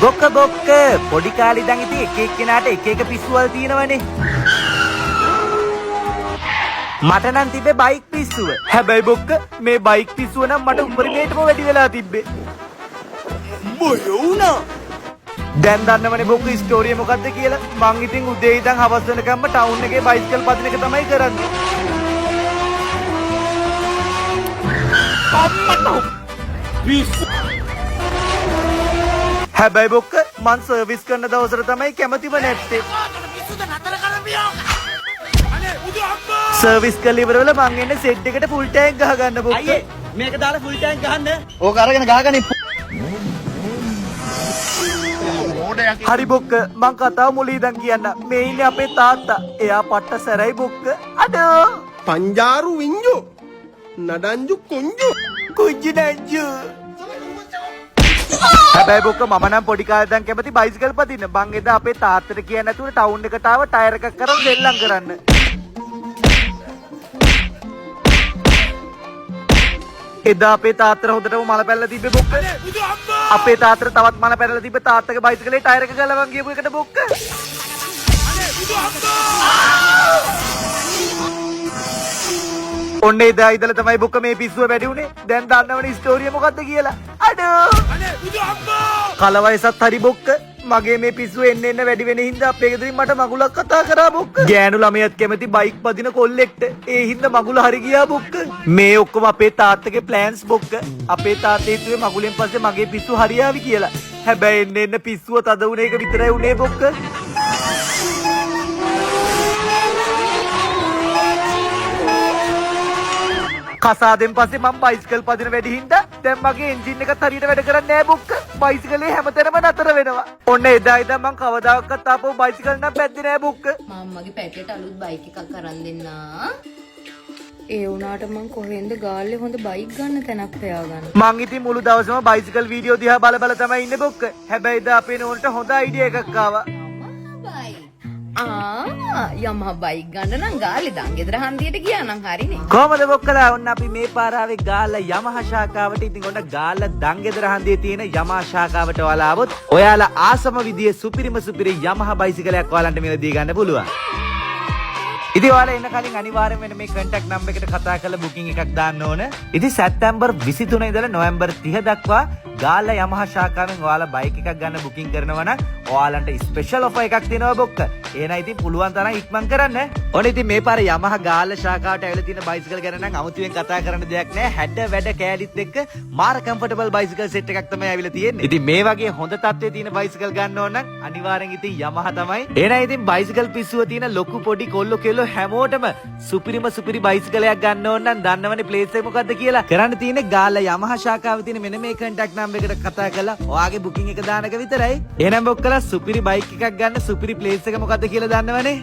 බොක්ක පොඩි කාලේ ඉඳන් ඉතින් එක එක්කෙනාට එක එක පිස්සුවල් තියෙනවනේ. මට නම් තිබ්බේ බයික් පිස්සුව. හැබැයි බොක්ක මේ බයික් පිස්සුව නම් මට උපරිමයටම වැඩි වෙලා තිබ්බේ. මොය වුණා. දැන් දන්නවනේ බොක්ක ස්ටෝරිය මොකද්ද කියලා. මං ඉතින් උදේ ඉඳන් හවස වෙනකම්ම ටවුන් එකේ බයිසිකල් පදින එක තමයි කරන්නේ. හැබැයි බොක්ක මං සර්විස් කරන දවසට තමයි කැමතිම නැත්තේ. සර්විස් කරලා ඉවර වෙලා මං එන්නේ සෙට් එකට ෆුල් ටැංක් ගහ ගන්න බොක්ක. අයියේ මේක දාලා ෆුල් ටැංක් ගහන්න. ඕක අරගෙන ගහගනින්. හරි බොක්ක මං කතාව මුලින් ඉඳන් කියන්න. මේ ඉන්නේ අපේ තාත්තා. එයා පට්ට සැරයි බොක්ක. අඩෝ පංජාරු විඤ්ඤු නඩංජු කුංජු කුංජු නංජු. හැබැයි බොක්ක මම නම් පොඩි කාලේ ඉඳන් කැමති බයිසිකල් පදින්න. මං එදා අපේ තාත්තට කියන්නේ නැතුව ටවුන් එකට ආව ටයර් එකක් කරන් දෙල්ලම් කරන්න. එදා අපේ තාත්තට හොඳටම මල පැල්ලලා තිබ්බේ බොක්ක. අපේ තාත්තට තවත් මල පැල්ලලා තිබ්බේ තාත්තගේ බයිසිකලේ ටයර් එක ගලවන් ගියපු එකට බොක්ක. ඔන්න එදා ඉඳලා තමයි බොක්ක මේ පිස්සුව වැඩි උනේ. දැන් දන්නවනේ ස්ටෝරිය මොකද්ද කියලා. අඩෝ කල වයසත් හරි බොක්ක. මගේ මේ පිස්සුව එන්න වැඩි වෙන හින්දා අපේ ගෙදරින් මට මගුලක් කතා කරා බොක්ක. ගෑනු ළමයිත් කැමති බයික් පදින කොල්ලෙක්ට. ඒ හින්දා මගුල හරි ගියා බොක්ක. මේ ඔක්කොම අපේ තාත්තගේ ප්ලෑන්ස් බොක්ක. අපේ තාත්තා හිතුවේ මගුලෙන් පස්සේ මගේ පිස්සුව හරියාවි කියලා. හැබැයි එන්න පිස්සුව තද වුණ එක විතරයි උනේ බොක්ක. කසාදෙන් පස්සේ මම බයිසිකල් පදින වැඩි හින්දා දැන් මගේ එන්ජින් එකත් හරියට වැඩ කරන්නේ නැහැ බොක්ක. බයිසිකලේ හැමතැනම නතර වෙනවා. ඔන්න එදා ඉඳන් මම කවදාකවත් ආපහු බයිසිකල් නම් පැද්දේ නැහැ බොක්ක. මම්මගේ පැකේට අලුත් බයික් එකක් අරන් දෙන්න. ඒ වුණාට මං කොහෙන්ද ගාල්ලේ හොඳ බයික් ගන්න තැනක් හොයාගන්න. මං ඉතින් මුළු දවසම බයිසිකල් වීඩියෝ දිහා බල බල තමයි ඉන්නේ බොක්ක. හැබැයි එදා අපේ නෝනට හොඳ අයිඩියා එකක් ආවා. යමහ බයික් ගන්න නම් ගාලේ දන් ගෙදර හන්දියට ගියා නම් හරිනේ. කොහමද බොක්කලා? ඔන්න අපි මේ පාර ආවේ ගාල්ල යමහ ශාඛාවට. ඉතින් ඔන්න ගාල්ල දන් ගෙදර හන්දියේ තියෙන යමහ ශාඛාවට ඔයාලා ආවොත් ඔයාලා ආසම විදියේ සුපිරිම සුපිරි යමහ බයිසිකලයක් ඔයාලන්ට මිලදී ගන්න පුළුවන්. ඉතින් ඔයාලා එන්න කලින් අනිවාර්යයෙන් වෙන මේ contact number එකට කතා කරලා booking එකක් දාන්න ඕන. ඉතින් සැප්තැම්බර් 23 ඉඳලා නොවැම්බර් 30 දක්වා ගාල්ල යමහ ශාඛාවෙන් ඔයාලා බයික් එකක් ගන්න booking කරනවා නම් ඔයාලන්ට ස්පෙෂල් ඔෆර් එකක් දෙනවා බොක්ක. එහෙනම් ඉතින් පුළුවන් තරම් ඉක්මන් කරන්න. ඔන්න ඉතින් මේ පාර යමහ ගාල්ල ශාඛාවට ඇවිල්ලා තියෙන බයිසිකල් ගැන නම් අමුතුවෙන් කතා කරන්න දෙයක් නැහැ. හැඩ වැඩ කෑලිත් එක්ක මාර කම්ෆර්ටබල් බයිසිකල් සෙට් එකක් තමයි ඇවිල්ලා තියෙන්නේ. ඉතින් මේ වගේ හොඳ තත්ත්වයේ තියෙන බයිසිකල් ගන්න ඕන නම් අනිවාර්යෙන් ඉතින් යමහ තමයි. එහෙනම් ඉතින් බයිසිකල් පිස්සුව තියෙන ලොකු පොඩි කොල්ලෝ කෙල්ලෝ හැමෝටම සුපිරිම සුපිරි බයිසිකලයක් ගන්න ඕන නම් දන්නවනේ ප්ලේස් එක මොකද්ද කියලා. කරන්න තියෙන්නේ ගාල්ල යමහ ශාඛාවේ තියෙන මෙන්න මේ contact number එකට කතා කරලා ඔයාගේ booking එක දාන එක විතරයි. එහෙනම් බොක්කලා සුපිරි බයික් එකක් ගන්න සුපිරි ප්ලේස් එක මොකද්ද කියලා දන්නවනේ.